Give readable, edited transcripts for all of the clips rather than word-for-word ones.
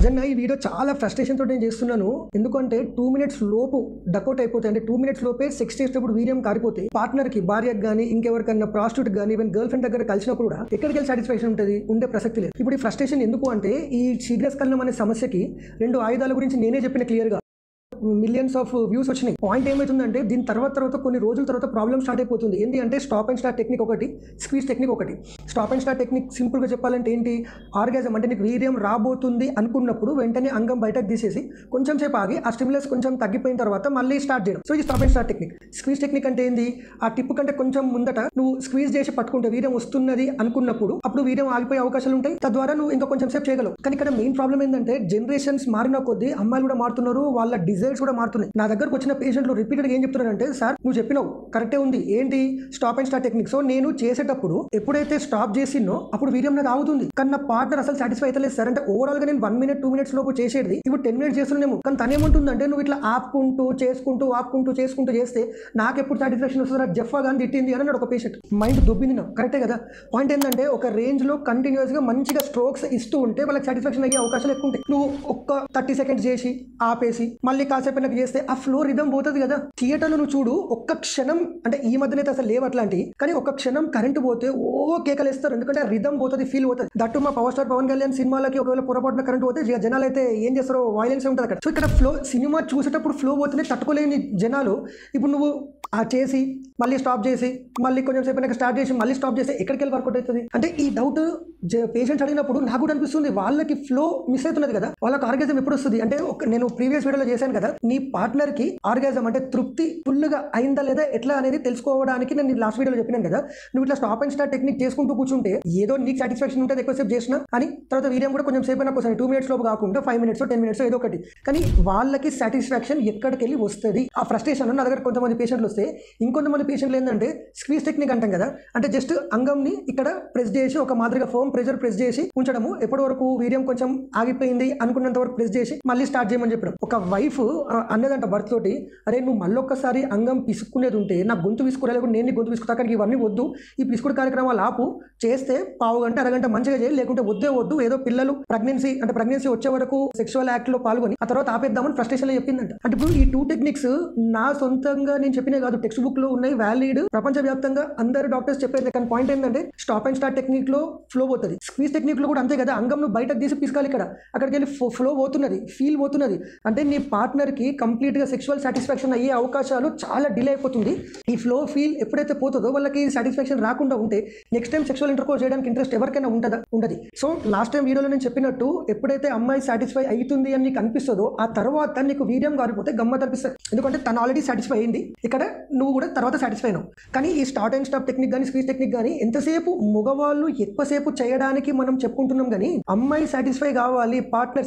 రాజన్న ఈ వీడియో చాలా ఫ్రస్ట్రేషన్ తోటి నేను చేస్తున్నాను. ఎందుకంటే 2 minutes లోపు డకౌట్ అయిపోతే, అంటే 2 minutes లోపే సెక్స్ చేసేటప్పుడు వీర్యం కారిపోతే పార్ట్నర్ కి, భార్యకు కానీ ఇంకెవరికన్నా ప్రాస్టిట్యూట్ కానీ ఈవెన్ గర్ల్ ఫ్రెండ్ దగ్గర కలిసినప్పుడు కూడా ఎక్కడికి వెళ్ళి సాటిస్ఫాక్షన్ ఉంటుంది, ఉండే ప్రసక్తి లేదు. ఇప్పుడు ఈ ఫ్రస్ట్రేషన్ ఎందుకు అంటే, ఈ శీఘ్రస్ఖలనం అనే సమస్యకి 2 ఆయుధాల గురించి నేనే చెప్పిన క్లియర్గా. మిలియన్స్ ఆఫ్ వ్యూస్ వచ్చినాయి. పాయింట్ ఏమవుతుందంటే, దీని తర్వాత కొన్ని రోజుల తర్వాత ప్రాబ్లమ్ స్టార్ట్ అయిపోతుంది. ఏంటి అంటే స్టాప్ అండ్ స్టార్ట్ టెక్నిక్ ఒకటి, స్క్వీజ్ టెక్నిక్ ఒకటి. స్టాప్ అండ్ స్టార్ట్ టెక్నిక్ సింపుల్గా చెప్పాలంటే ఏంటి, ఆర్గాజం అంటే నీకు వీర్యం రాబోతుంది అనుకున్నప్పుడు వెంటనే అంగం బయటకు తీసేసి కొంచెం సేపు ఆగి ఆ స్టిమ్యులస్ కొంచెం తగ్గిపోయిన తర్వాత మళ్ళీ స్టార్ట్ చేయడం. సో ఇది stop and start technique. Squeeze technique అంటే ఏంది, ఆ టిప్ కంటే కొంచెం ముందట నువ్వు స్క్వీజ్ చేసి పట్టుకుంటే వీర్యం వస్తున్నది అనుకున్నప్పుడు అప్పుడు వీర్యం ఆగిపోయే అవకాశాలు ఉంటాయి. తద్వారా నువ్వు ఇంకా కొంచెం సేపు చేయగలవు. కానీ ఇక్కడ మెయిన్ ప్రాబ్లం ఏంటంటే, జనరేషన్స్ మారిన కొద్దీ అమ్మాయిలు కూడా మారుతున్నారు, వాళ్ళ డిజైర్స్ కూడా మారుతున్నాయి. నా దగ్గరకు వచ్చిన పేషెంట్లు రిపీటెడ్గా ఏం చెప్తున్నారంటే, సార్ నువ్వు చెప్పినావు కరెక్టే ఉంది, ఏంటి stop and start technique. So నేను చేసేటప్పుడు ఎప్పుడైతే స్టాప్ చేసినో అప్పుడు వీర్యం నాకు ఆగుతుంది, కానీ నా పార్ట్నర్ అసలు సాటిస్ఫై అయితే లేదు సార్. అంటే ఓవరాల్ గా నేను 1 minute 2 minutes లోపు చేసేది ఇప్పుడు 10 minutes చేస్తున్నాము. కానీ తనేమంటుందంటే, నువ్వు ఇట్లా ఆపుకుంటూ చేసుకుంటూ చేస్తే నాకు ఎప్పుడు సాటిస్ఫాక్షన్ వస్తుందో జఫా కానీ తిట్టింది అని ఒక పేషెంట్. మైండ్ దొబ్బింది నాకు. కరెక్టే కదా. పాయింట్ ఏంటంటే, ఒక రేంజ్ లో కంటిన్యూస్ గా మంచిగా స్ట్రోక్స్ ఇస్తూ ఉంటే వాళ్ళకి సాటిస్ఫాక్షన్ అయ్యే అవకాశాలు ఎక్కువ ఉంటాయి. నువ్వు ఒక్క 30 seconds చేసి ఆపేసి మళ్ళీ కాసేపు నాకు చేస్తే ఆ ఫ్లో రిథం పోతుంది కదా. థియేటర్లో నువ్వు చూడు, ఒక్క క్షణం, అంటే ఈ మధ్యనైతే అసలు లేవు అట్లాంటి, కానీ ఒక్క క్షణం కరెంట్ పోతే ఓ కేకలేస్తారు. ఎందుకంటే రిథం పోతుంది, ఫీల్ పోతుంది. దట్టు మా పవర్ స్టార్ పవన్ కళ్యాణ్ సినిమాలకి ఒకవేళ పొరపాటున కరెంట్ పోతే జనాలు అయితే ఏం చేస్తారో వైలెన్స్ ఉంటుంది అక్కడ. సో ఇక్కడ ఫ్లో, సినిమా చూసేటప్పుడు ఫ్లో పోతేనే తట్టుకోలేని జనాలు ఇప్పుడు నువ్వు ఆ చేసి మళ్ళీ స్టాప్ చేసి మళ్ళీ కొంచెం సేపు స్టార్ట్ చేసి మళ్ళీ స్టాప్ చేస్తే ఎక్కడికి వెళ్ళి వర్కౌట్ అవుతుంది. అంటే ఈ డౌట్ పేషెంట్స్ అడిగినప్పుడు నాకు కూడా అనిపిస్తుంది, వాళ్ళకి ఫ్లో మిస్ అవుతున్నది కదా, వాళ్ళకి ఆర్గాజం ఎప్పుడు వస్తుంది అంటే, నేను ప్రీవియస్ వీడియోలో చేశాను కదా, నీ పార్ట్నర్ కి ఆర్గాజం అంటే తృప్తి ఫుల్గా అయిందా లేదా ఎట్లా అనేది తెలుసుకోవడానికి నేను లాస్ట్ వీడియోలో చెప్పినాను కదా. నువ్వు ఇట్లా స్టాప్ అండ్ స్టార్ట్ టెక్నిక్ చేసుకుంటూ కూర్చుంటే ఏదో నీకు సాటిస్ఫాక్షన్ ఉంటుంది ఎక్కువసేపు చేసినా, అని తర్వాత వీర్యం కూడా కొంచెం సేపు అయినా కోసం 2 minutes లోపు కాకుండా 5 minutes 10 minutes ఏదో ఒకటి, కానీ వాళ్ళకి సాటిస్ఫాక్షన్ ఎక్కడికి వెళ్ళి వస్తుంది. ఆ ఫ్రస్ట్రేషన్ నా దగ్గర కొంతమంది పేషెంట్లు వస్తే, ఇంకొంతమంది పేషెంట్లు ఏంటంటే స్క్వీజ్ టెక్నిక్ అంటాం కదా, అంటే జస్ట్ అంగంని ఇక్కడ ప్రెస్ చేసి ఒక మాదిరిగా ఫోమ్ ప్రెషర్ ప్రెస్ చేసి ఉంచడము, ఎప్పటి వరకు వీర్యం కొంచెం ఆగిపోయింది అనుకున్నంత వరకు ప్రెస్ చేసి మళ్ళీ స్టార్ట్ చేయమని చెప్పడం. ఒక వైఫ్ అన్నదంట భర్త తోటి, అరే నువ్వు మళ్ళొక్కసారి అంగం పిసుక్కునేది ఉంటే నా గొంతు పిసుకురాలేకుండా నేను నీ గొంతు పిసుకుతా, కానీ ఇవన్నీ వద్దు, ఈ పిసుకుడు కార్యక్రమాలు ఆపు, చేస్తే పావు గంట అరగంట మంచిగా చేయాలి, లేకుంటే వద్దు, ఏదో పిల్లలు ప్రెగ్నెన్సీ వచ్చే వరకు సెక్షువల్ యాక్ట్ లో పాల్గొని ఆ తర్వాత ఆపేద్దామని ఫ్రస్ట్రేషన్ లో చెప్పిందంట. అంటే ఇప్పుడు ఈ 2 టెక్నిక్స్ నా సొంతంగా నేను చెప్పినే కాదు, టెక్స్ట్ బుక్ లో ఉన్నాయి, వ్యాలిడ్, ప్రపంచవ్యాప్తంగా అందరు డాక్టర్స్ చెప్పేది. కానీ పాయింట్ ఏంటంటే, స్టాప్ అండ్ స్టార్ట్ టెక్నిక్ లో ఫ్లో పోతుంది, స్క్వీజ్ టెక్నిక్ లో కూడా అంతే కదా. అంగంను బయటకు తీసి పిసుకాలి, ఇక్కడ అక్కడికి వెళ్ళి ఫ్లో పోతున్నది, ఫీల్ పోతున్నది. అంటే నీ పార్ట్నర్ కి కంప్లీట్ గా సెక్షువల్ సాటిస్ఫాక్షన్ అయ్యే అవకాశాలు చాలా డిలే అయిపోతుంది. ఈ ఫ్లో ఫీల్ ఎప్పుడైతే పోతుందో వాళ్ళకి సాటిస్ఫాక్షన్ రాకుండా ఉంటే నెక్స్ట్ టైం సెక్షువల్ ఇంటర్కోర్స్ చేయడానికి ఇంట్రెస్ట్ ఎవరికైనా ఉండదు. సో లాస్ట్ టైం వీడియోలో నేను చెప్పినట్టు, ఎప్పుడైతే అమ్మాయి సాటిస్ఫై అవుతుంది అని నీకు అనిపిస్తుందో ఆ తర్వాత నీకు వీర్యం కారిపోతే గమ్మత్ అనిపిస్తుంది, ఎందుకంటే తను ఆల్రెడీ సాటిస్ఫై అయింది, ఇక్కడ నువ్వు కూడా తర్వాత సాటిస్ఫై అయినావు. కానీ ఈ స్టార్ట్ అండ్ స్టాప్ టెక్నిక్ కానీ స్క్వీజ్ టెక్నిక్ కానీ ఎంతసేపు మగవాళ్ళు ఎక్కువసేపు చేయడానికి మనం చెప్పుకుంటున్నాం, కానీ అమ్మాయి సాటిస్ఫై కావాలి,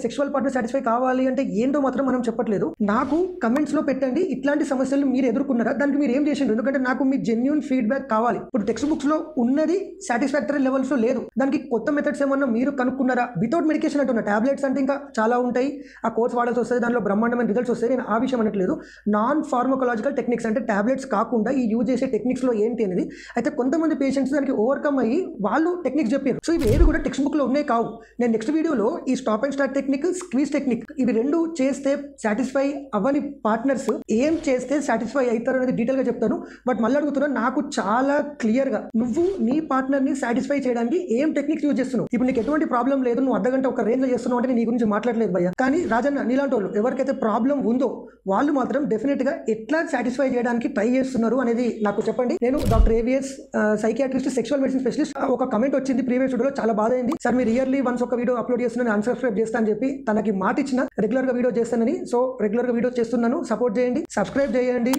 సెక్షువల్ పార్ట్నర్ సాటిస్ఫై కావాలి అంటే ఏంటో మాత్రం మనం చెప్పట్లేదు. నాకు కమెంట్స్ లో పెట్టండి, ఇట్లాంటి సమస్యలు మీరు ఎదుర్కొన్నారా, దానికి మీరు ఏం చేసిండ్రు, ఎందుకంటే నాకు మీ జెన్యూన్ ఫీడ్బ్యాక్ కావాలి. ఇప్పుడు టెక్స్ట్ బుక్స్ లో ఉన్నది సాటిస్ఫాక్టరీ లెవెల్స్ లో లేదు, దానికి కొత్త మెథడ్స్ ఏమన్నా మీరు కనుక్కున్నారా. వితౌట్ మెడికేషన్ అంటున్నా, టాబ్లెట్స్ అంటే ఇంకా చాలా ఉంటాయి, ఆ కోర్స్ వాడాల్సి వస్తుంది, దానిలో బ్రహ్మాండమైన రిజల్ట్స్ వస్తాయి, నేను ఆ విషయం అనట్లేదు. నాన్ ఫార్మకోలాజికల్ టెక్నిక్స్ అంటే టాబ్లెట్స్ కాకుండా ఈ యూజ్ చేసే టెక్నిక్స్ లో ఏంటి అనేది. అయితే కొంతమంది పేషెంట్స్ దానికి ఓవర్కమ్ అయ్యి వాళ్ళు టెక్నిక్స్ చెప్పారు. సో ఇవి ఏవి కూడా టెక్స్ట్ బుక్ లో ఉన్నాయి కావు. నేను నెక్స్ట్ వీడియోలో ఈ stop and start technique, squeeze technique, ఇవి 2 చేస్తే సాటిస్ఫై అవ్వని పార్ట్నర్స్ ఏం చేస్తే సాటిస్ఫై అవుతారు అనేది డీటెయిల్ గా చెప్తాను. బట్ మళ్ళీ అడుగుతున్నా, నాకు చాలా క్లియర్ గా నువ్వు నీ పార్ట్నర్ ని సాటిస్ఫై చేయడానికి ఏం టెక్నిక్స్ యూజ్ చేస్తున్నావు. ఇప్పుడు నీకు ఎటువంటి ప్రాబ్లం లేదు, నువ్వు అర్ధగంట ఒక రేంజ్ లో చేస్తున్నావు అంటే నీ గురించి మాట్లాడలేదు భయ్య. కానీ రాజన్న నీలాంటి వాళ్ళు ఎవరికైతే ప్రాబ్లం ఉందో వాళ్ళు మాత్రం డెఫినెట్ గా ఎట్లా సాటిస్ఫై చేయడానికి ట్రై చేస్తున్నారు అనేది నాకు చెప్పండి. నేను doctor AVS, psychiatrist, sexual medicine specialist. ఒక కమెంట్ వచ్చింది ప్రీవియస్ వీడియోలో, చాలా బాధ అయింది, సార్ మీరు ఇయర్లీ వన్స్ ఒక వీడియో అప్లోడ్ చేస్తున్నాను, అన్సబ్స్క్రైబ్ చేస్తా అని చెప్పి తనకి మాట ఇచ్చిన, రెగ్యులర్ గా వీడియో చేస్తానని. సో రెగ్యులర్ గా వీడియో చేస్తున్నాను, సపోర్ట్ చేయండి, సబ్స్క్రైబ్ చేయండి,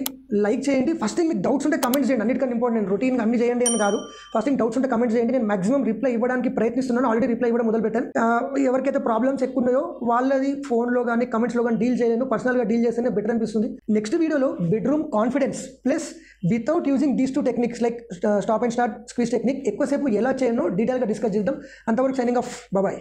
లైక్ చేయండి. ఫస్ట్ థింగ్ మీకు డౌట్స్ ఉంటే కమెంట్స్ చేయండి, అన్నిటికన్నా ఇంపార్టెంట్. నేను రొటీన్ అన్ని చేయండి అని కాదు, ఫస్ట్ థింగ్ డౌట్స్ ఉంటే కమెంట్స్ చేయండి, నేను మాక్సిమం రిప్లై ఇవ్వడానికి ప్రయత్నిస్తున్నాను. ఆల్రెడీ రిప్లై ఇవ్వడం మొదలు పెట్టాను. ఎవరికైతే ప్రాబ్లమ్స్ ఎక్కువ ఉన్నాయో వాళ్ళది ఫోన్ లో కానీ కమెంట్స్ లో కానీ డీల్ చేయలేను, పర్సనల్ గా డీల్ చేస్తేనే బెటర్ అనిపిస్తుంది. నెక్స్ట్ వీడియోలో bedroom confidence plus without using these 2 techniques like stop and start, squeeze technique ఎక్కువసేపు ఎలా చేయనో డీటెయిల్గా డిస్కస్ చేద్దాం. అంతవరకు సైనింగ్ ఆఫ్, బాయ్.